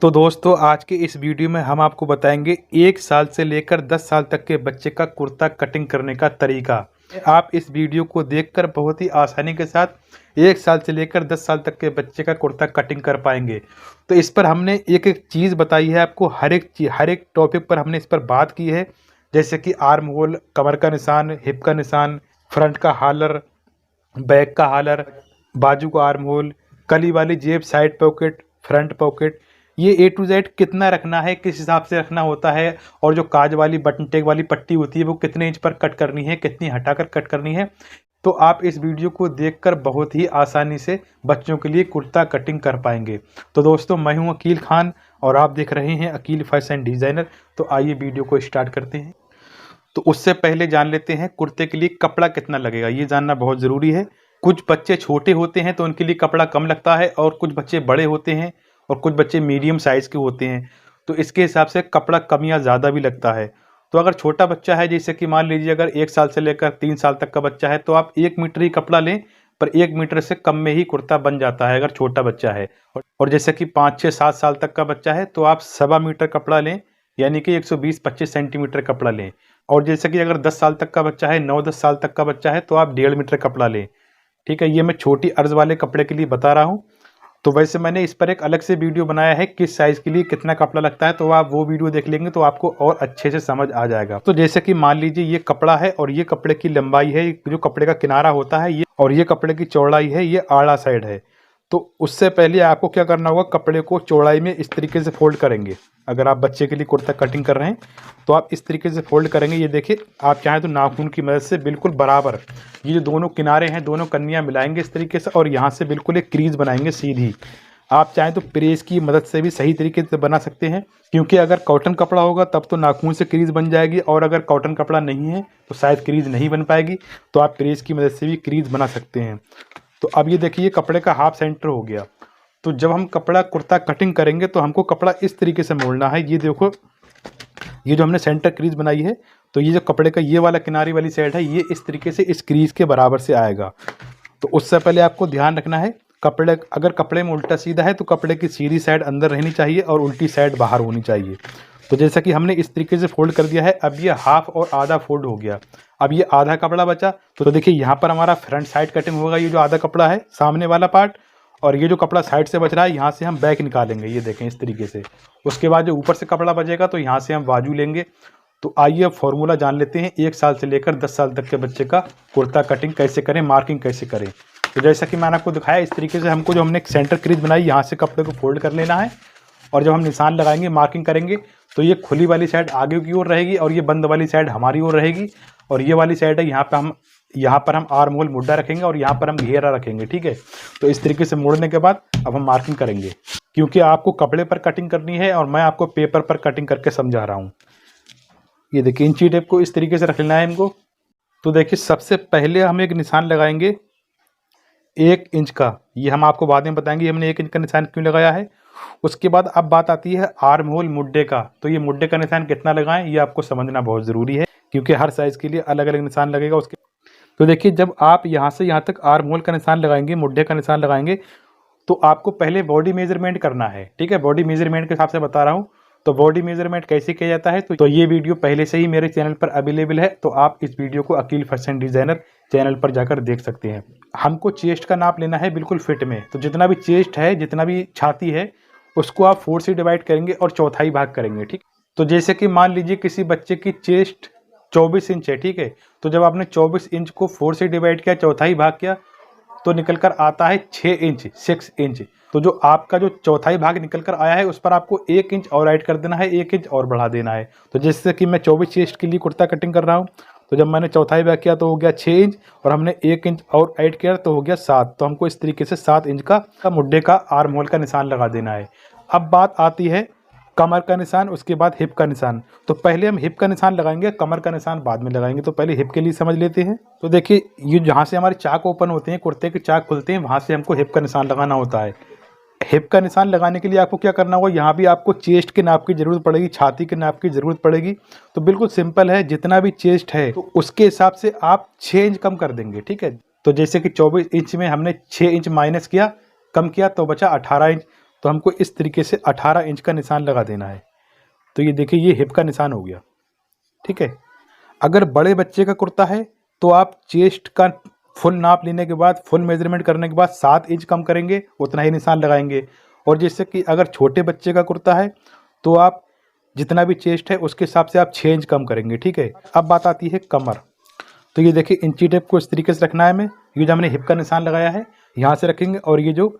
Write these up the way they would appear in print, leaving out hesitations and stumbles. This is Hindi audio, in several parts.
तो दोस्तों आज के इस वीडियो में हम आपको बताएंगे 1 साल से लेकर 10 साल तक के बच्चे का कुर्ता कटिंग करने का तरीका। आप इस वीडियो को देखकर बहुत ही आसानी के साथ 1 साल से लेकर 10 साल तक के बच्चे का कुर्ता कटिंग कर पाएंगे। तो इस पर हमने एक एक चीज़ बताई है आपको, हर एक टॉपिक पर हमने इस पर बात की है, जैसे कि आर्म होल, कमर का निशान, हिप का निशान, फ्रंट का हालर, बैक का हालर, बाजू का आर्म होल, कली वाली जेब, साइड पॉकेट, फ्रंट पॉकेट, ये A to Z कितना रखना है, किस हिसाब से रखना होता है, और जो काज वाली बटन टेक वाली पट्टी होती है वो कितने इंच पर कट करनी है, कितनी हटाकर कट करनी है। तो आप इस वीडियो को देखकर बहुत ही आसानी से बच्चों के लिए कुर्ता कटिंग कर पाएंगे। तो दोस्तों मैं हूं अकील खान और आप देख रहे हैं अकील फैशन डिज़ाइनर। तो आइए वीडियो को स्टार्ट करते हैं। तो उससे पहले जान लेते हैं कुर्ते के लिए कपड़ा कितना लगेगा, ये जानना बहुत ज़रूरी है। कुछ बच्चे छोटे होते हैं तो उनके लिए कपड़ा कम लगता है, और कुछ बच्चे बड़े होते हैं और कुछ बच्चे मीडियम साइज़ के होते हैं, तो इसके हिसाब से कपड़ा कम या ज़्यादा भी लगता है। तो अगर छोटा बच्चा है, जैसे कि मान लीजिए अगर 1 साल से लेकर 3 साल तक का बच्चा है, तो आप 1 मीटर ही कपड़ा लें, पर 1 मीटर से कम में ही कुर्ता बन जाता है अगर छोटा बच्चा है। और जैसे कि 5, 6, 7 साल तक का बच्चा है तो आप 1.25 मीटर कपड़ा लें, यानी कि 120-25 सेंटीमीटर कपड़ा लें। और जैसे कि अगर 10 साल तक का बच्चा है, 9-10 साल तक का बच्चा है, तो आप 1.5 मीटर कपड़ा लें। ठीक है, ये मैं छोटी अर्ज वाले कपड़े के लिए बता रहा हूँ। तो वैसे मैंने इस पर एक अलग से वीडियो बनाया है, किस साइज़ के लिए कितना कपड़ा लगता है, तो आप वो वीडियो देख लेंगे तो आपको और अच्छे से समझ आ जाएगा। तो जैसे कि मान लीजिए ये कपड़ा है और ये कपड़े की लंबाई है, जो कपड़े का किनारा होता है ये, और ये कपड़े की चौड़ाई है, ये आड़ा साइड है। तो उससे पहले आपको क्या करना होगा, कपड़े को चौड़ाई में इस तरीके से फोल्ड करेंगे। अगर आप बच्चे के लिए कुर्ता कटिंग कर रहे हैं तो आप इस तरीके से फोल्ड करेंगे। ये देखिए, आप चाहें तो नाखून की मदद से बिल्कुल बराबर ये जो दोनों किनारे हैं, दोनों कन्नियाँ मिलाएंगे इस तरीके से, और यहाँ से बिल्कुल एक क्रीज बनाएंगे सीधी। आप चाहें तो प्रेस की मदद से भी सही तरीके से बना सकते हैं, क्योंकि अगर कॉटन कपड़ा होगा तब तो नाखून से क्रीज बन जाएगी, और अगर कॉटन कपड़ा नहीं है तो शायद क्रीज नहीं बन पाएगी। तो आप प्रेस की मदद से भी क्रीज बना सकते हैं। तो अब ये देखिए, कपड़े का हाफ सेंटर हो गया। तो जब हम कपड़ा कुर्ता कटिंग करेंगे तो हमको कपड़ा इस तरीके से मोड़ना है। ये देखो, ये जो हमने सेंटर क्रीज बनाई है, तो ये जो कपड़े का ये वाला किनारी वाली साइड है, ये इस तरीके से इस क्रीज के बराबर से आएगा। तो उससे पहले आपको ध्यान रखना है, कपड़े अगर कपड़े में उल्टा सीधा है तो कपड़े की सीधी साइड अंदर रहनी चाहिए और उल्टी साइड बाहर होनी चाहिए। तो जैसा कि हमने इस तरीके से फोल्ड कर दिया है, अब ये हाफ और आधा फोल्ड हो गया। अब ये आधा कपड़ा बचा, तो देखिए यहाँ पर हमारा फ्रंट साइड कटिंग होगा, ये जो आधा कपड़ा है सामने वाला पार्ट, और ये जो कपड़ा साइड से बच रहा है यहाँ से हम बैक निकालेंगे, ये देखें इस तरीके से। उसके बाद जो ऊपर से कपड़ा बचेगा तो यहाँ से हम बाजू लेंगे। तो आइए अब फॉर्मूला जान लेते हैं, 1 साल से लेकर 10 साल तक के बच्चे का कुर्ता कटिंग कैसे करें, मार्किंग कैसे करें। तो जैसा कि मैंने आपको दिखाया, इस तरीके से हमको, जो हमने एक सेंटर क्रीज बनाई, यहाँ से कपड़े को फोल्ड कर लेना है, और जब हम निशान लगाएंगे, मार्किंग करेंगे, तो ये खुली वाली साइड आगे की ओर रहेगी और ये बंद वाली साइड हमारी ओर रहेगी। और ये वाली साइड है, यहाँ पर हम आर्म होल मुड्डा रखेंगे और यहाँ पर हम घेरा रखेंगे। ठीक है, तो इस तरीके से मोड़ने के बाद अब हम मार्किंग करेंगे, क्योंकि आपको कपड़े पर कटिंग करनी है और मैं आपको पेपर पर कटिंग करके समझा रहा हूँ। ये देखिए, इंची टेप को इस तरीके से रख लेना है इनको। तो देखिए, सबसे पहले हम एक निशान लगाएंगे 1 इंच का। ये हम आपको बाद में बताएंगे हमने 1 इंच का निशान क्यों लगाया है। उसके बाद अब बात आती है आर्म होल मुड्डे का। तो ये मुड्डे का निशान कितना लगाएं, ये आपको समझना बहुत ज़रूरी है, क्योंकि हर साइज़ के लिए अलग अलग निशान लगेगा उसके। तो देखिए, जब आप यहाँ से यहाँ तक आर्म होल का निशान लगाएंगे, मुड्डे का निशान लगाएंगे, तो आपको पहले बॉडी मेजरमेंट करना है। ठीक है, बॉडी मेजरमेंट के हिसाब से बता रहा हूँ। तो बॉडी मेजरमेंट कैसे किया जाता है, तो ये वीडियो पहले से ही मेरे चैनल पर अवेलेबल है, तो आप इस वीडियो को अकील फैशन डिज़ाइनर चैनल पर जाकर देख सकते हैं। हमको चेस्ट का नाप लेना है बिल्कुल फिट में। तो जितना भी चेस्ट है, जितना भी छाती है, उसको आप 4 से डिवाइड करेंगे और चौथाई भाग करेंगे। ठीक, तो जैसे कि मान लीजिए किसी बच्चे की चेस्ट 24 इंच है। ठीक है, तो जब आपने 24 इंच को 4 से डिवाइड किया, चौथाई भाग किया, तो निकल कर आता है 6 इंच, 6 इंच। तो जो आपका जो चौथाई भाग निकल कर आया है, उस पर आपको 1 इंच और ऐड कर देना है, 1 इंच और बढ़ा देना है। तो जैसे कि मैं 24 चेस्ट के लिए कुर्ता कटिंग कर रहा हूँ, तो जब मैंने चौथाई भाग किया तो हो गया 6 इंच, और हमने 1 इंच और ऐड किया तो हो गया 7। तो हमको इस तरीके से 7 इंच का मुड्डे का आर्म होल का निशान लगा देना है। अब बात आती है कमर का निशान, उसके बाद हिप का निशान। तो पहले हम हिप का निशान लगाएंगे, कमर का निशान बाद में लगाएंगे। तो पहले हिप के लिए समझ लेते हैं। तो देखिए, ये जहाँ से हमारे चाक ओपन होते हैं, कुर्ते के चाक खुलते हैं, वहाँ से हमको हिप का निशान लगाना होता है। हिप का निशान लगाने के लिए आपको क्या करना होगा, यहाँ भी आपको चेस्ट के नाप की ज़रूरत पड़ेगी, छाती के नाप की ज़रूरत पड़ेगी। तो बिल्कुल सिंपल है, जितना भी चेस्ट है तो उसके हिसाब से आप 6 इंच कम कर देंगे। ठीक है, तो जैसे कि 24 इंच में हमने 6 इंच माइनस किया, कम किया, तो बचा 18 इंच। तो हमको इस तरीके से 18 इंच का निशान लगा देना है। तो ये देखिए, ये हिप का निशान हो गया, ठीक है। अगर बड़े बच्चे का कुर्ता है तो आप चेस्ट का फुल नाप लेने के बाद, फुल मेजरमेंट करने के बाद 7 इंच कम करेंगे, उतना ही निशान लगाएंगे। और जैसे कि अगर छोटे बच्चे का कुर्ता है तो आप जितना भी चेस्ट है उसके हिसाब से आप 6 इंच कम करेंगे, ठीक है। अब बात आती है कमर। तो ये देखिए, इंची टेप को इस तरीके से रखना है हमें। ये जो हमने हिप का निशान लगाया है यहाँ से रखेंगे, और ये जो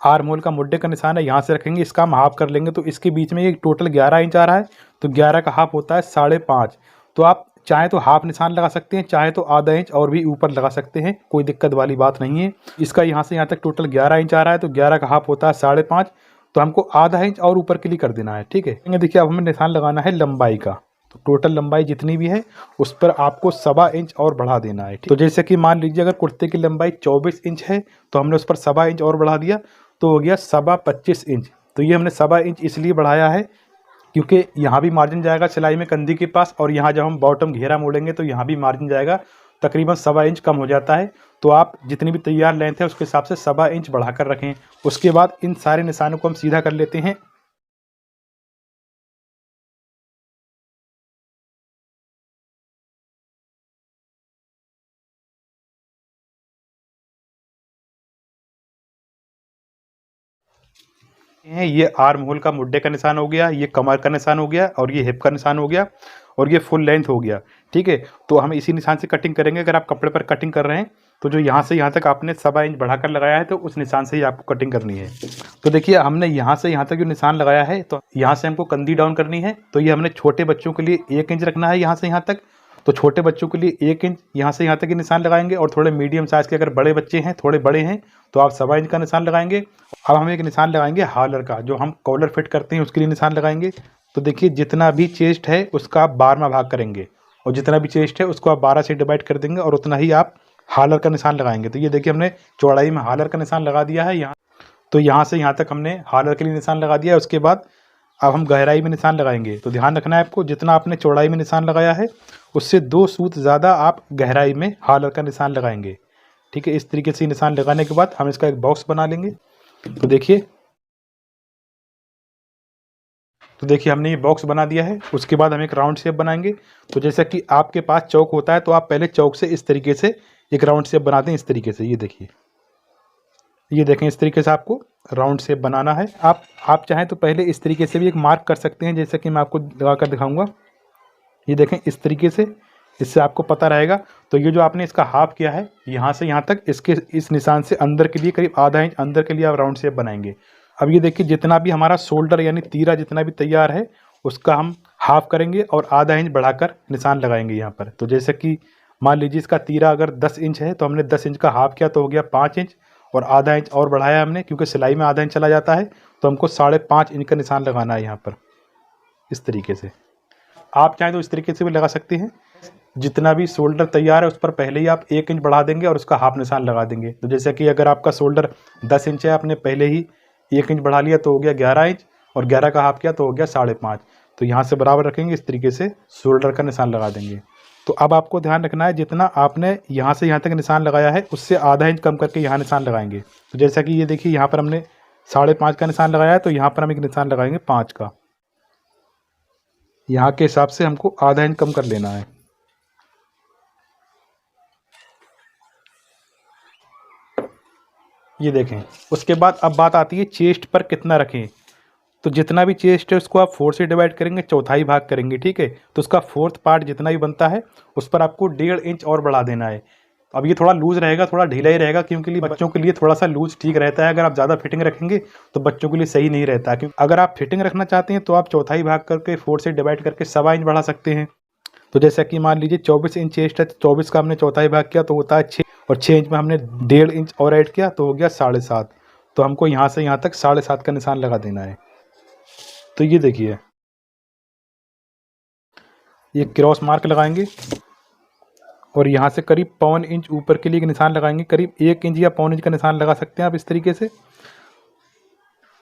आर्म होल का मुड्ढे का निशान है यहाँ से रखेंगे। इसका हम हाफ कर लेंगे, तो इसके बीच में ये टोटल 11 इंच आ रहा है, तो 11 का हाफ होता है 5.5। तो आप चाहे तो हाफ निशान लगा सकते हैं, चाहे तो आधा इंच और भी ऊपर लगा सकते हैं, कोई दिक्कत वाली बात नहीं है। इसका यहाँ से यहाँ तक टोटल 11 इंच आ रहा है, तो 11 का हाफ होता है 5.5, तो हमको आधा इंच और ऊपर के लिए कर देना है, ठीक है। देखिए, अब हमें निशान लगाना है लंबाई का। तो टोटल लंबाई जितनी भी है उस पर आपको 1.25 इंच और बढ़ा देना है। तो जैसे कि मान लीजिए अगर कुर्ते की लंबाई 24 इंच है तो हमने उस पर 1.25 इंच और बढ़ा दिया, तो हो गया 25 इंच। तो ये हमने 1.25 इंच इसलिए बढ़ाया है क्योंकि यहाँ भी मार्जिन जाएगा सिलाई में कंधी के पास, और यहाँ जब हम बॉटम घेरा मोड़ेंगे तो यहाँ भी मार्जिन जाएगा, तकरीबन 1.25 इंच कम हो जाता है। तो आप जितनी भी तैयार लेंथ है उसके हिसाब से 1.25 इंच बढ़ाकर रखें। उसके बाद इन सारे निशानों को हम सीधा कर लेते हैं। ये आर्म होल का मुड्ढे का निशान हो गया, ये कमर का निशान हो गया, और ये हिप का निशान हो गया, और ये फुल लेंथ हो गया, ठीक है। तो हम इसी निशान से कटिंग करेंगे। अगर आप कपड़े पर कटिंग कर रहे हैं तो जो यहाँ से यहाँ तक आपने 1.25 इंच बढ़ाकर लगाया है, तो उस निशान से ही आपको कटिंग करनी है। तो देखिए, हमने यहाँ से यहाँ तक जो निशान लगाया है, तो यहाँ से हमको कंधी डाउन करनी है। तो ये हमने छोटे बच्चों के लिए 1 इंच रखना है यहाँ से यहाँ तक। तो छोटे बच्चों के लिए 1 इंच यहाँ से यहाँ तक के निशान लगाएंगे, और थोड़े मीडियम साइज़ के अगर बड़े बच्चे हैं, थोड़े बड़े हैं, तो आप 1.25 इंच का निशान लगाएंगे। अब हम एक निशान लगाएंगे हालर का, जो हम कॉलर फिट करते हैं उसके लिए निशान लगाएंगे। तो देखिए, जितना भी चेस्ट है उसका आप 12वां भाग करेंगे, और जितना भी चेस्ट है उसको आप 12 से डिवाइड कर देंगे, और उतना ही आप हालर का निशान लगाएंगे। तो ये देखिए, हमने चौड़ाई में हालर का निशान लगा दिया है यहाँ। तो यहाँ से यहाँ तक हमने हालर के लिए निशान लगा दिया है। उसके बाद अब हम गहराई में निशान लगाएंगे। तो ध्यान रखना है आपको, जितना आपने चौड़ाई में निशान लगाया है उससे 2 सूत ज़्यादा आप गहराई में हालर का निशान लगाएंगे, ठीक है। इस तरीके से निशान लगाने के बाद हम इसका एक बॉक्स बना लेंगे। तो देखिए, हमने ये बॉक्स बना दिया है। उसके बाद हम एक राउंड शेप बनाएंगे। तो जैसा कि आपके पास चौक होता है, तो आप पहले चौक से इस तरीके से एक राउंड शेप बना दें, इस तरीके से। ये देखिए, ये देखें, इस तरीके से आपको राउंड शेप बनाना है। आप चाहें तो पहले इस तरीके से भी एक मार्क कर सकते हैं, जैसे कि मैं आपको लगा कर दिखाऊंगा। ये देखें, इस तरीके से, इससे आपको पता रहेगा। तो ये जो आपने इसका हाफ किया है यहाँ से यहाँ तक, इसके इस निशान से अंदर के लिए करीब आधा इंच अंदर के लिए आप राउंड शेप बनाएंगे। अब ये देखिए, जितना भी हमारा शोल्डर यानी तीरा जितना भी तैयार है उसका हम हाफ करेंगे और आधा इंच बढ़ाकर निशान लगाएंगे यहाँ पर। तो जैसे कि मान लीजिए इसका तीरा अगर 10 इंच है, तो हमने 10 इंच का हाफ किया, तो हो गया 5 इंच, और आधा इंच और बढ़ाया हमने, क्योंकि सिलाई में आधा इंच चला जाता है। तो हमको 5.5 इंच का निशान लगाना है यहाँ पर, इस तरीके से। आप चाहें तो इस तरीके से भी लगा सकते हैं। जितना भी शोल्डर तैयार है उस पर पहले ही आप 1 इंच बढ़ा देंगे और उसका हाफ निशान लगा देंगे। तो जैसे कि अगर आपका शोल्डर 10 इंच है, आपने पहले ही 1 इंच बढ़ा लिया, तो हो गया 11 इंच, और 11 का हाफ किया तो हो गया 5.5। तो यहाँ से बराबर रखेंगे, इस तरीके से शोल्डर का निशान लगा देंगे। तो अब आपको ध्यान रखना है, जितना आपने यहाँ से यहाँ तक निशान लगाया है उससे आधा इंच कम करके यहाँ निशान लगाएंगे। तो जैसा कि ये देखिए, यहाँ पर हमने 5.5 का निशान लगाया है, तो यहाँ पर हम एक निशान लगाएंगे 5 का। यहाँ के हिसाब से हमको आधा इंच कम कर लेना है। ये देखें। उसके बाद अब बात आती है चेस्ट पर कितना रखें। तो जितना भी चेस्ट है उसको आप 4 से डिवाइड करेंगे, चौथाई भाग करेंगे, ठीक है। तो उसका 4th पार्ट जितना भी बनता है उस पर आपको 1.5 इंच और बढ़ा देना है। अब ये थोड़ा लूज रहेगा, थोड़ा ढीला ही रहेगा, क्योंकि बच्चों के लिए थोड़ा सा लूज ठीक रहता है। अगर आप ज़्यादा फिटिंग रखेंगे तो बच्चों के लिए सही नहीं रहता है। क्योंकि अगर आप फिटिंग रखना चाहते हैं तो आप चौथाई भाग करके 4 से डिवाइड करके 1.25 इंच बढ़ा सकते हैं। तो जैसा कि मान लीजिए 24 इंच चेस्ट है, तो 24 का हमने चौथाई भाग किया तो होता है 6, और 6 इंच में हमने 1.5 इंच और ऐड किया तो हो गया 7.5। तो हमको यहाँ से यहाँ तक 7.5 का निशान लगा देना है। तो ये देखिए, ये क्रॉस मार्क लगाएंगे और यहाँ से करीब 1.25 इंच ऊपर के लिए एक निशान लगाएंगे। करीब 1 इंच या 1.25 इंच का निशान लगा सकते हैं आप इस तरीके से,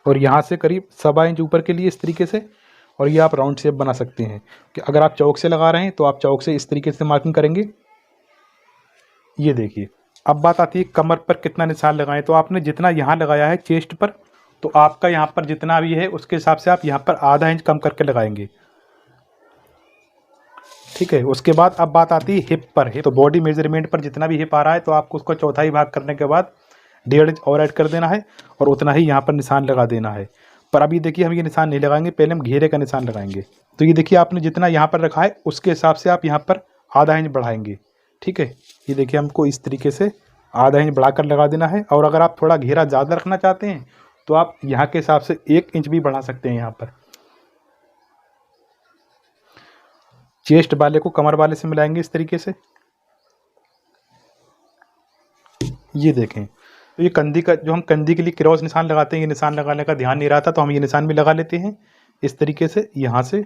और यहाँ से करीब 1.25 इंच ऊपर के लिए इस तरीके से। और ये आप राउंड शेप बना सकते हैं कि अगर आप चौक से लगा रहे हैं तो आप चौक से इस तरीके से मार्किंग करेंगे। ये देखिए, अब बात आती है कमर पर कितना निशान लगाएं। तो आपने जितना यहाँ लगाया है चेस्ट पर, तो आपका यहाँ पर जितना भी है उसके हिसाब से आप यहाँ पर आधा इंच कम करके लगाएंगे, ठीक है। उसके बाद अब बात आती है हिप पर। तो बॉडी मेजरमेंट पर जितना भी हिप आ रहा है तो आपको उसको चौथाई भाग करने के बाद 1.5 इंच और ऐड कर देना है और उतना ही यहाँ पर निशान लगा देना है। पर अभी देखिए हम ये निशान नहीं लगाएंगे, पहले हम घेरे का निशान लगाएंगे। तो ये देखिए आपने जितना यहाँ पर रखा है उसके हिसाब से आप यहाँ पर आधा इंच बढ़ाएंगे, ठीक है। ये देखिए हमको इस तरीके से आधा इंच बढ़ाकर लगा देना है। और अगर आप थोड़ा घेरा ज़्यादा रखना चाहते हैं तो आप यहाँ के हिसाब से 1 इंच भी बढ़ा सकते हैं। यहाँ पर चेस्ट वाले को कमर वाले से मिलाएंगे इस तरीके से। ये देखें, तो ये कंधी का जो हम कंधी के लिए क्रॉस निशान लगाते हैं, ये निशान लगाने का ध्यान नहीं रहा था तो हम ये निशान भी लगा लेते हैं इस तरीके से। यहाँ से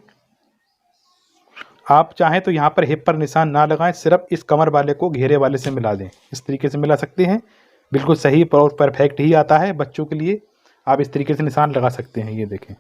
आप चाहें तो यहाँ पर हिप पर निशान ना लगाएं, सिर्फ इस कमर वाले को घेरे वाले से मिला दें। इस तरीके से मिला सकते हैं, बिल्कुल सही और परफेक्ट ही आता है बच्चों के लिए। आप इस तरीके से निशान लगा सकते हैं। ये देखें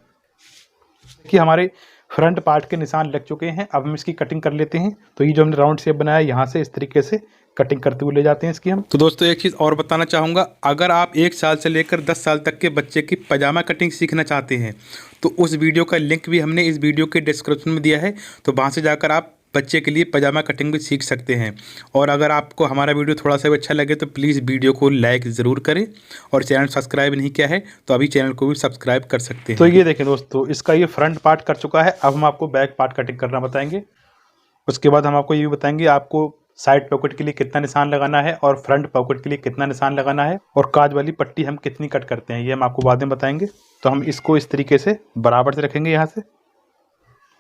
कि हमारे फ्रंट पार्ट के निशान लग चुके हैं। अब हम इसकी कटिंग कर लेते हैं। तो ये जो हमने राउंड शेप बनाया यहाँ से इस तरीके से कटिंग करते हुए ले जाते हैं इसकी हम। तो दोस्तों एक चीज़ और बताना चाहूँगा, अगर आप 1 साल से लेकर 10 साल तक के बच्चे की पजामा कटिंग सीखना चाहते हैं तो उस वीडियो का लिंक भी हमने इस वीडियो के डिस्क्रिप्शन में दिया है, तो वहाँ से जाकर आप बच्चे के लिए पजामा कटिंग भी सीख सकते हैं। और अगर आपको हमारा वीडियो थोड़ा सा भी अच्छा लगे तो प्लीज़ वीडियो को लाइक ज़रूर करें और चैनल सब्सक्राइब नहीं किया है तो अभी चैनल को भी सब्सक्राइब कर सकते हैं। तो ये देखें दोस्तों, इसका ये फ्रंट पार्ट कर चुका है। अब हम आपको बैक पार्ट कटिंग करना बताएंगे। उसके बाद हम आपको ये भी बताएंगे आपको साइड पॉकेट के लिए कितना निशान लगाना है और फ्रंट पॉकेट के लिए कितना निशान लगाना है और काज वाली पट्टी हम कितनी कट करते हैं, ये हम आपको बाद में बताएंगे। तो हम इसको इस तरीके से बराबर से रखेंगे यहाँ से।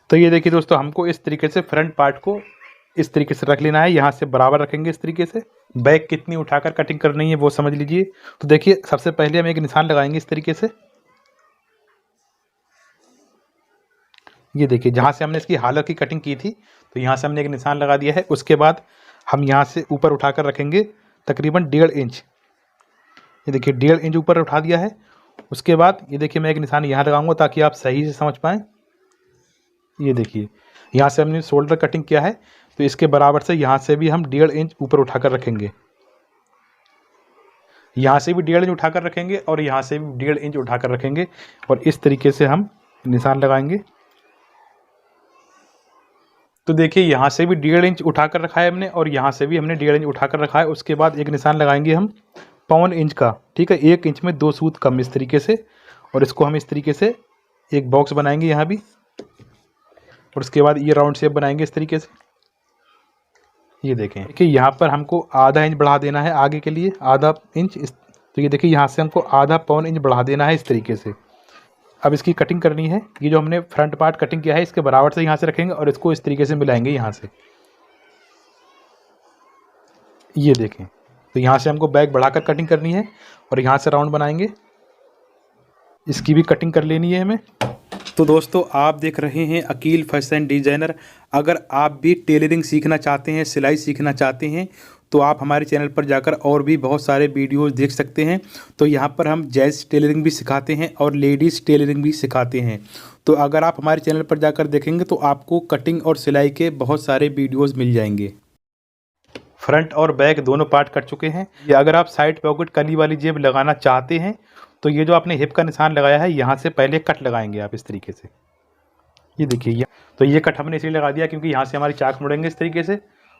तो ये देखिए दोस्तों, हमको इस तरीके से फ्रंट पार्ट को इस तरीके से रख लेना है, यहाँ से बराबर रखेंगे इस तरीके से। बैक कितनी उठाकर कटिंग करनी है वो समझ लीजिए। तो देखिए सबसे पहले हम एक निशान लगाएंगे इस तरीके से। ये देखिए जहाँ से हमने इसकी हालत की कटिंग की थी तो यहाँ से हमने एक निशान लगा दिया है। उसके बाद हम यहाँ से ऊपर उठाकर रखेंगे तकरीबन 1.5 इंच। ये देखिए 1.5 इंच ऊपर उठा दिया है। उसके बाद ये देखिए मैं एक निशान यहाँ लगाऊंगा ताकि आप सही से समझ पाएँ। ये देखिए यहाँ से हमने शोल्डर कटिंग किया है तो इसके बराबर से यहाँ से भी हम 1.5 इंच ऊपर उठाकर रखेंगे। यहाँ से भी 1.5 इंच उठाकर रखेंगे और यहाँ से भी 1.5 इंच उठाकर रखेंगे और इस तरीके से हम निशान लगाएंगे। तो देखिए यहाँ से भी 1.5 इंच उठाकर रखा है हमने और यहाँ से भी हमने 1.5 इंच उठाकर रखा है। उसके बाद एक निशान लगाएंगे हम 1.25 इंच का, ठीक है। 1 इंच में 2 सूत कम इस तरीके से। और इसको हम इस तरीके से एक बॉक्स बनाएंगे यहाँ भी। और उसके बाद ये राउंड शेप बनाएंगे इस तरीके से। ये देखें कि यहाँ पर हमको आधा इंच बढ़ा देना है आगे के लिए, आधा इंच तो ये देखिए यहाँ से हमको आधा 1.25 इंच बढ़ा देना है इस तरीके से। अब इसकी कटिंग करनी है। ये जो हमने फ्रंट पार्ट कटिंग किया है इसके बराबर से यहाँ से रखेंगे और इसको इस तरीके से मिलाएंगे यहाँ से। ये देखें, तो यहाँ से हमको बैक बढ़ाकर कटिंग करनी है और यहाँ से राउंड बनाएंगे। इसकी भी कटिंग कर लेनी है हमें। तो दोस्तों आप देख रहे हैं अकील फैशन डिज़ाइनर। अगर आप भी टेलरिंग सीखना चाहते हैं, सिलाई सीखना चाहते हैं तो आप हमारे चैनल पर जाकर और भी बहुत सारे वीडियोस देख सकते हैं। तो यहाँ पर हम जेंट्स टेलरिंग भी सिखाते हैं और लेडीज़ टेलरिंग भी सिखाते हैं। तो अगर आप हमारे चैनल पर जाकर देखेंगे तो आपको कटिंग और सिलाई के बहुत सारे वीडियोज़ मिल जाएंगे। फ्रंट और बैक दोनों पार्ट कट चुके हैं। ये अगर आप साइड पॉकेट कली वाली जेब लगाना चाहते हैं तो ये जो आपने हिप का निशान लगाया है यहाँ से पहले कट लगाएंगे आप इस तरीके से। ये देखिए तो ये कट हमने इसलिए लगा दिया क्योंकि यहाँ से हमारी चाक मुड़ेंगे इस तरीके से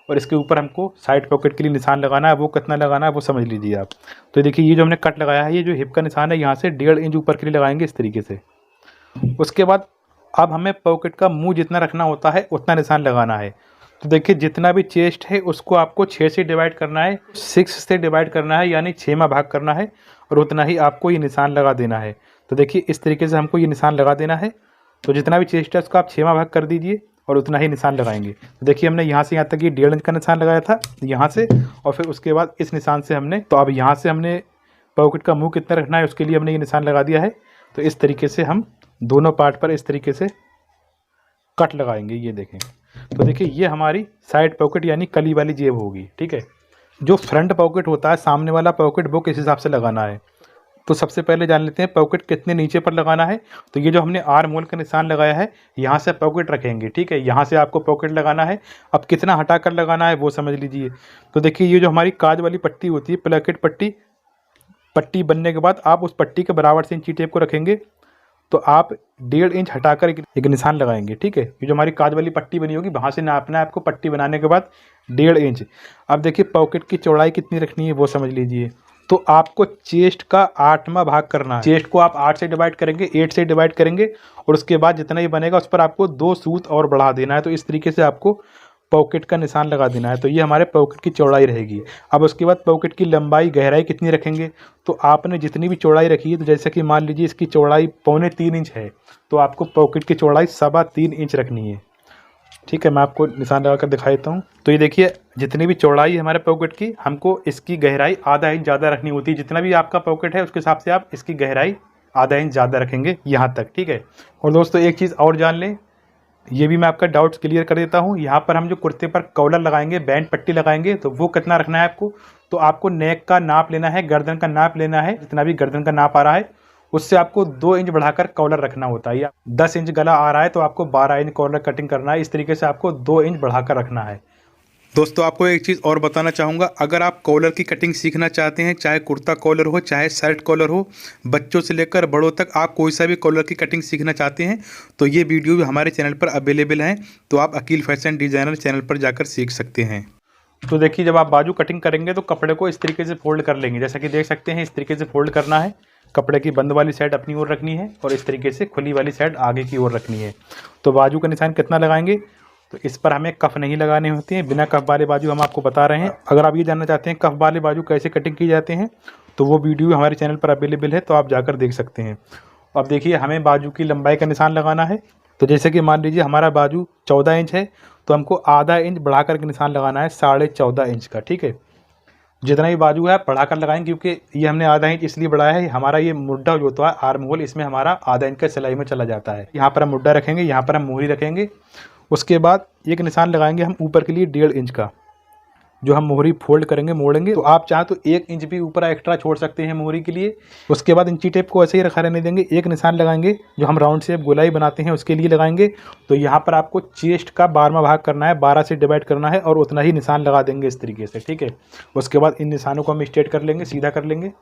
और इसके ऊपर हमको साइड पॉकेट के लिए निशान लगाना है। वो कितना लगाना है वो समझ लीजिए आप। तो देखिए ये जो हमने कट लगाया है, ये जो हिप का निशान है यहाँ से 1.5 इंच ऊपर के लिए लगाएंगे इस तरीके से। उसके बाद अब हमें पॉकेट का मुँह जितना रखना होता है उतना निशान लगाना है। तो देखिए जितना भी चेस्ट है उसको आपको 6 से डिवाइड करना है, 6 से डिवाइड करना है, यानी 6 में भाग करना है और उतना ही आपको ये निशान लगा देना है। तो देखिए इस तरीके से हमको ये निशान लगा देना है। तो जितना भी चेस्ट है उसको आप 6 में भाग कर दीजिए और उतना ही निशान लगाएंगे। तो देखिए हमने यहाँ से यहाँ तक ये 1.5 इंच का निशान लगाया था यहाँ से, और फिर उसके बाद इस निशान से हमने, तो अब यहाँ से हमने पॉकेट का मुँह कितना रखना है उसके लिए हमने ये निशान लगा दिया है। तो इस तरीके से हम दोनों पार्ट पर इस तरीके से कट लगाएंगे। ये देखें, तो देखिए ये हमारी साइड पॉकेट यानी कली वाली जेब होगी, ठीक है। जो फ्रंट पॉकेट होता है सामने वाला पॉकेट वो किस हिसाब से लगाना है। तो सबसे पहले जान लेते हैं पॉकेट कितने नीचे पर लगाना है। तो ये जो हमने आर्म होल का निशान लगाया है यहाँ से पॉकेट रखेंगे, ठीक है। यहाँ से आपको पॉकेट लगाना है। अब कितना हटा कर लगाना है वो समझ लीजिए। तो देखिए ये जो हमारी काज वाली पट्टी होती है, प्लैकेट पट्टी, पट्टी बनने के बाद आप उस पट्टी के बराबर से इंची टेप को रखेंगे, तो आप 1.5 इंच हटाकर एक निशान लगाएंगे। ठीक है, ये जो हमारी काज वाली पट्टी बनी होगी वहाँ से नापना है आपको पट्टी बनाने के बाद 1.5 इंच। अब देखिए पॉकेट की चौड़ाई कितनी रखनी है वो समझ लीजिए। तो आपको चेस्ट का 8वां भाग करना है। चेस्ट को आप 8 से डिवाइड करेंगे, 8 से डिवाइड करेंगे और उसके बाद जितना ही बनेगा उस पर आपको 2 सूत और बढ़ा देना है। तो इस तरीके से आपको पॉकेट का निशान लगा देना है। तो ये हमारे पॉकेट की चौड़ाई रहेगी। अब उसके बाद पॉकेट की लंबाई गहराई कितनी रखेंगे, तो आपने जितनी भी चौड़ाई रखी है, तो जैसे कि मान लीजिए इसकी चौड़ाई 2.25 इंच है, तो आपको पॉकेट की चौड़ाई 3.25 इंच रखनी है। ठीक है, मैं आपको निशान लगा कर दिखा देता हूँ। तो ये देखिए जितनी भी चौड़ाई है हमारे पॉकेट की, हमको इसकी गहराई आधा इंच ज़्यादा रखनी होती है। जितना भी आपका पॉकेट है उसके हिसाब से आप इसकी गहराई आधा इंच ज़्यादा रखेंगे यहाँ तक। ठीक है, और दोस्तों एक चीज़ और जान लें, ये भी मैं आपका डाउट्स क्लियर कर देता हूँ। यहाँ पर हम जो कुर्ते पर कॉलर लगाएंगे, बैंड पट्टी लगाएंगे, तो वो कितना रखना है आपको, तो आपको नेक का नाप लेना है, गर्दन का नाप लेना है। जितना भी गर्दन का नाप आ रहा है उससे आपको 2 इंच बढ़ाकर कॉलर रखना होता है। या 10 इंच गला आ रहा है तो आपको 12 इंच कॉलर कटिंग करना है। इस तरीके से आपको 2 इंच बढ़ाकर रखना है। दोस्तों आपको एक चीज़ और बताना चाहूँगा, अगर आप कॉलर की कटिंग सीखना चाहते हैं, चाहे कुर्ता कॉलर हो चाहे शर्ट कॉलर हो, बच्चों से लेकर बड़ों तक आप कोई सा भी कॉलर की कटिंग सीखना चाहते हैं, तो ये वीडियो भी हमारे चैनल पर अवेलेबल है। तो आप अकील फैशन डिज़ाइनर चैनल पर जाकर सीख सकते हैं। तो देखिए जब आप बाजू कटिंग करेंगे तो कपड़े को इस तरीके से फोल्ड कर लेंगे। जैसा कि देख सकते हैं इस तरीके से फोल्ड करना है। कपड़े की बंद वाली साइड अपनी ओर रखनी है और इस तरीके से खुली वाली साइड आगे की ओर रखनी है। तो बाजू का निशान कितना लगाएंगे, तो इस पर हमें कफ नहीं लगाने होते हैं। बिना कफ वाले बाजू हम आपको बता रहे हैं। अगर आप ये जानना चाहते हैं कफ वाले बाजू कैसे कटिंग की जाते हैं, तो वो वीडियो हमारे चैनल पर अवेलेबल है, तो आप जाकर देख सकते हैं। अब देखिए हमें बाजू की लंबाई का निशान लगाना है। तो जैसे कि मान लीजिए हमारा बाजू 14 इंच है, तो हमको आधा इंच बढ़ा कर के निशान लगाना है 14.5 इंच का। ठीक है, जितना भी बाजू है आप बढ़ाकर लगाएंगे, क्योंकि ये हमने आधा इंच इसलिए बढ़ाया है, हमारा ये मुड्ढा जो होता है आर्म होल, इसमें हमारा आधा इंच का सिलाई में चला जाता है। यहाँ पर हम मुड्ढा रखेंगे, यहाँ पर हम मोहरी रखेंगे। उसके बाद एक निशान लगाएंगे हम ऊपर के लिए 1.5 इंच का, जो हम मोहरी फोल्ड करेंगे, मोड़ेंगे। तो आप चाहें तो 1 इंच भी ऊपर एक्स्ट्रा छोड़ सकते हैं मोहरी के लिए। उसके बाद इंची टेप को ऐसे ही रखा रहने देंगे। एक निशान लगाएंगे जो हम राउंड शेप गोलाई बनाते हैं उसके लिए लगाएंगे। तो यहाँ पर आपको चेस्ट का 12वां भाग करना है, 12 से डिवाइड करना है और उतना ही निशान लगा देंगे इस तरीके से। ठीक है, उसके बाद इन निशानों को हम स्ट्रेट कर लेंगे, सीधा कर लेंगे।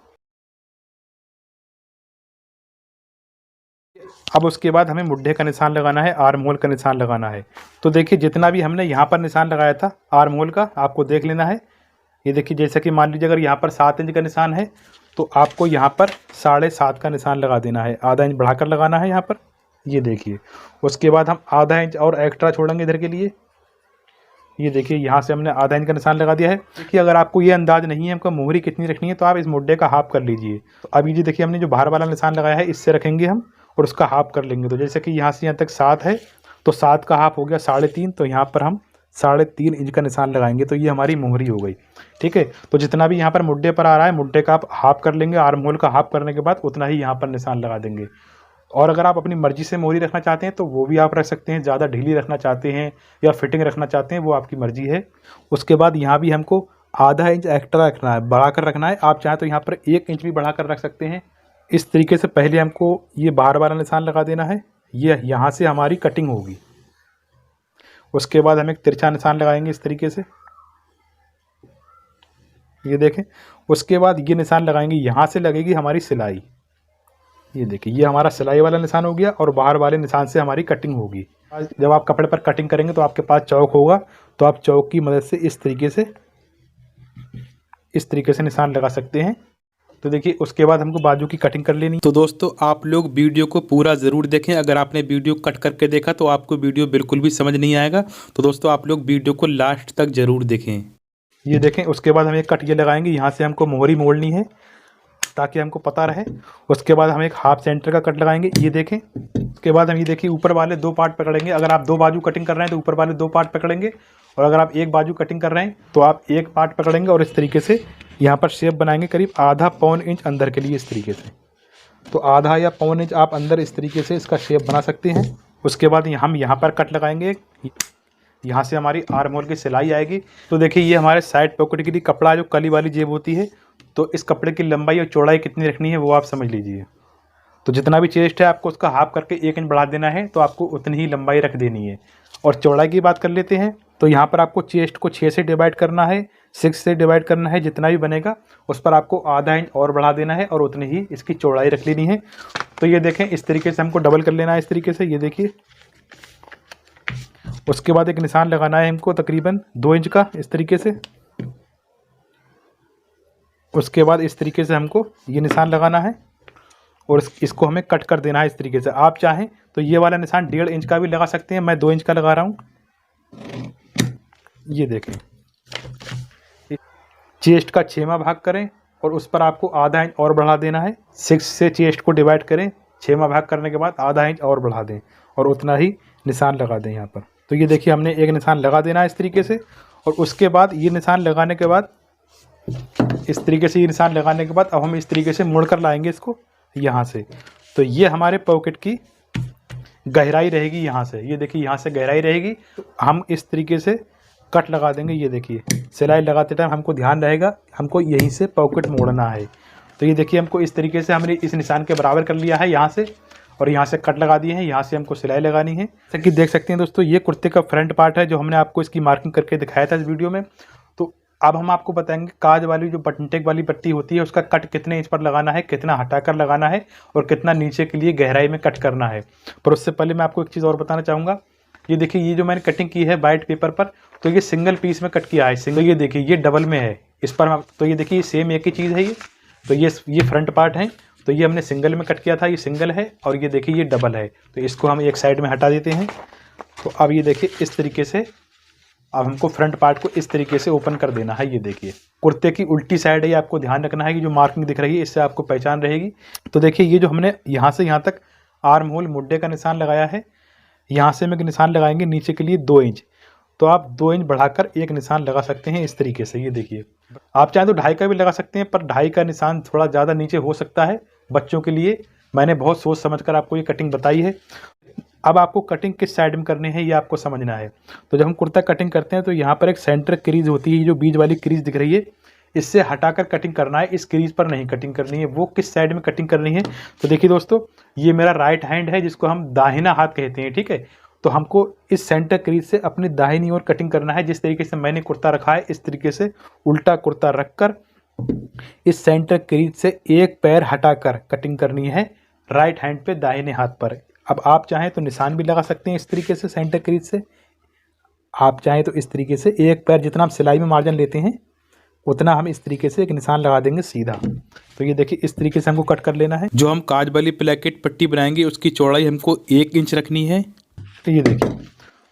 अब उसके बाद हमें मुड्ढे का निशान लगाना है, आर्म होल का निशान लगाना है। तो देखिए जितना भी हमने यहाँ पर निशान लगाया था आर्म होल का, आपको देख लेना है। ये देखिए जैसे कि मान लीजिए अगर यहाँ पर 7 इंच का निशान है, तो आपको यहाँ पर 7.5 का निशान लगा देना है, आधा इंच बढ़ाकर लगाना है यहाँ पर। ये देखिए, उसके बाद हम आधा इंच और एक्स्ट्रा छोड़ेंगे इधर के लिए। ये देखिए यहाँ से हमने आधा इंच का निशान लगा दिया है। देखिए अगर आपको ये अंदाज नहीं है हमको मोहरी कितनी रखनी है, तो आप इस मुड्ढे का हाफ कर लीजिए। तो अब ये देखिए हमने जो बाहर वाला निशान लगाया है इससे रखेंगे हम और उसका हाफ कर लेंगे। तो जैसे कि यहाँ से यहाँ तक 7 है, तो 7 का हाफ हो गया 3.5। तो यहाँ पर हम 3.5 इंच का निशान लगाएंगे, तो ये हमारी मोहरी हो गई। ठीक है, तो जितना भी यहाँ पर मुड्ढे पर आ रहा है, मुड्ढे का आप हाफ कर लेंगे। आर्म होल का हाफ करने के बाद उतना ही यहाँ पर निशान लगा देंगे। और अगर आप अपनी मर्जी से मोहरी रखना चाहते हैं तो वो भी आप रख सकते हैं। ज़्यादा ढीली रखना चाहते हैं या फिटिंग रखना चाहते हैं, वो आपकी मर्जी है। उसके बाद यहाँ भी हमको आधा इंच एक्स्ट्रा रखना है, बढ़ाकर रखना है। आप चाहें तो यहाँ पर 1 इंच भी बढ़ाकर रख सकते हैं। इस तरीके से पहले हमको ये बाहर वाला निशान लगा देना है, ये यहाँ से हमारी कटिंग होगी। उसके बाद हम एक तिरछा निशान लगाएंगे इस तरीके से, ये देखें। उसके बाद ये निशान लगाएंगे, यहाँ से लगेगी हमारी सिलाई। ये देखिए ये हमारा सिलाई वाला निशान हो गया और बाहर वाले निशान से हमारी कटिंग होगी। जब आप कपड़े पर कटिंग करेंगे तो आपके पास चौक होगा, तो आप चौक की मदद से इस तरीके से निशान लगा सकते हैं। तो देखिए उसके बाद हमको बाजू की कटिंग कर लेनी। तो दोस्तों आप लोग वीडियो को पूरा ज़रूर देखें। अगर आपने वीडियो कट करके देखा तो आपको वीडियो बिल्कुल भी समझ नहीं आएगा। तो दोस्तों आप लोग वीडियो को लास्ट तक ज़रूर देखें। ये देखें, उसके बाद हम एक कट ये लगाएंगे, यहाँ से हमको मोहरी मोड़नी है ताकि हमको पता रहे। उसके बाद हम एक हाफ सेंटर का कट लगाएंगे, ये देखें। उसके बाद हम ये देखिए ऊपर वाले 2 पार्ट पकड़ेंगे। अगर आप 2 बाजू कटिंग कर रहे हैं तो ऊपर वाले 2 पार्ट पकड़ेंगे, और अगर आप एक बाजू कटिंग कर रहे हैं तो आप एक पार्ट पकड़ेंगे और इस तरीके से यहाँ पर शेप बनाएंगे करीब आधा पौन इंच अंदर के लिए इस तरीके से। तो आधा या पौन इंच आप अंदर इस तरीके से इसका शेप बना सकते हैं। उसके बाद हम यहाँ पर कट लगाएंगे, यहाँ से हमारी आर्म होल की सिलाई आएगी। तो देखिए ये हमारे साइड पॉकेट के लिए कपड़ा जो कली वाली जेब होती है, तो इस कपड़े की लंबाई और चौड़ाई कितनी रखनी है वो आप समझ लीजिए। तो जितना भी चेस्ट है आपको उसका हाफ करके 1 इंच बढ़ा देना है, तो आपको उतनी ही लंबाई रख देनी है। और चौड़ाई की बात कर लेते हैं, तो यहाँ पर आपको चेस्ट को 6 से डिवाइड करना है, 6 से डिवाइड करना है, जितना भी बनेगा उस पर आपको आधा इंच और बढ़ा देना है और उतनी ही इसकी चौड़ाई रख लेनी है। तो ये देखें, इस तरीके से हमको डबल कर लेना है, इस तरीके से, ये देखिए। उसके बाद एक निशान लगाना है हमको तकरीबन 2 इंच का, इस तरीके से। उसके बाद इस तरीके से हमको ये निशान लगाना है और इसको हमें कट कर देना है इस तरीके से। आप चाहें तो ये वाला निशान 1.5 इंच का भी लगा सकते हैं, मैं 2 इंच का लगा रहा हूँ। ये देखें, चेस्ट का 6वां भाग करें और उस पर आपको आधा इंच और बढ़ा देना है। 6 से चेस्ट को डिवाइड करें, 6वां भाग करने के बाद आधा इंच और बढ़ा दें और उतना ही निशान लगा दें यहाँ पर। तो ये देखिए, हमने एक निशान लगा देना है इस तरीके से। और उसके बाद ये निशान लगाने के बाद, इस तरीके से ये निशान लगाने के बाद अब हम इस तरीके से मुड़ कर लाएंगे इसको यहाँ से। तो ये हमारे पॉकेट की गहराई रहेगी यहाँ से। ये देखिए, यहाँ से गहराई रहेगी। तो हम इस तरीके से कट लगा देंगे। ये देखिए, सिलाई लगाते टाइम हमको ध्यान रहेगा, हमको यहीं से पॉकेट मोड़ना है। तो ये देखिए, हमको इस तरीके से हमने इस निशान के बराबर कर लिया है यहाँ से, और यहाँ से कट लगा दिए हैं। यहाँ से हमको सिलाई लगानी है। जैसे कि देख सकते हैं दोस्तों, ये कुर्ते का फ्रंट पार्ट है जो हमने आपको इसकी मार्किंग करके दिखाया था इस वीडियो में। तो अब हम आपको बताएंगे काज वाली जो बटन टेक वाली पट्टी होती है उसका कट कितने इंच पर लगाना है, कितना हटाकर लगाना है और कितना नीचे के लिए गहराई में कट करना है। पर उससे पहले मैं आपको एक चीज़ और बताना चाहूँगा। ये देखिए, ये जो मैंने कटिंग की है वाइट पेपर पर, तो ये सिंगल पीस में कट किया है। सिंगल, ये देखिए, ये डबल में है इस पर। तो ये देखिए, सेम एक ही चीज़ है ये। तो ये फ्रंट पार्ट है, तो ये हमने सिंगल में कट किया था, ये सिंगल है। और ये देखिए, ये डबल है। तो इसको हम एक साइड में हटा देते हैं। तो अब ये देखिए, इस तरीके से अब हमको फ्रंट पार्ट को इस तरीके से ओपन कर देना है। ये देखिए, कुर्ते की उल्टी साइड है, ये आपको ध्यान रखना है कि जो मार्किंग दिख रही है इससे आपको पहचान रहेगी। तो देखिए, ये जो हमने यहाँ से यहाँ तक आर्म होल मुड्डे का निशान लगाया है, यहाँ से हम एक निशान लगाएंगे नीचे के लिए 2 इंच। तो आप 2 इंच बढ़ाकर एक निशान लगा सकते हैं इस तरीके से। ये देखिए, आप चाहें तो 2.5 का भी लगा सकते हैं, पर 2.5 का निशान थोड़ा ज़्यादा नीचे हो सकता है बच्चों के लिए। मैंने बहुत सोच समझकर आपको ये कटिंग बताई है। अब आपको कटिंग किस साइड में करनी है ये आपको समझना है। तो जब हम कुर्ता कटिंग करते हैं तो यहाँ पर एक सेंटर क्रीज होती है, जो बीच वाली क्रीज दिख रही है, इससे हटाकर कटिंग करना है। इस क्रीज पर नहीं कटिंग करनी है। वो किस साइड में कटिंग करनी है, तो देखिए दोस्तों, ये मेरा राइट हैंड है जिसको हम दाहिना हाथ कहते हैं, ठीक है। तो हमको इस सेंटर क्रीज से अपनी दाहिनी ओर कटिंग करना है। जिस तरीके से मैंने कुर्ता रखा है इस तरीके से उल्टा कुर्ता रखकर इस सेंटर क्रीज से एक पैर हटाकर कटिंग करनी है राइट हैंड पे, दाहिने हाथ पर। अब आप चाहें तो निशान भी लगा सकते हैं इस तरीके से सेंटर क्रीज से। आप चाहें तो इस तरीके से एक पैर जितना हम सिलाई में मार्जिन लेते हैं उतना हम इस तरीके से एक निशान लगा देंगे सीधा। तो ये देखिए, इस तरीके से हमको कट कर लेना है। जो हम काज वाली प्लेकेट पट्टी बनाएंगे उसकी चौड़ाई हमको 1 इंच रखनी है। तो ये देखिए,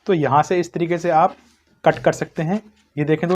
तो यहाँ से इस तरीके से आप कट कर सकते हैं। ये देखें तो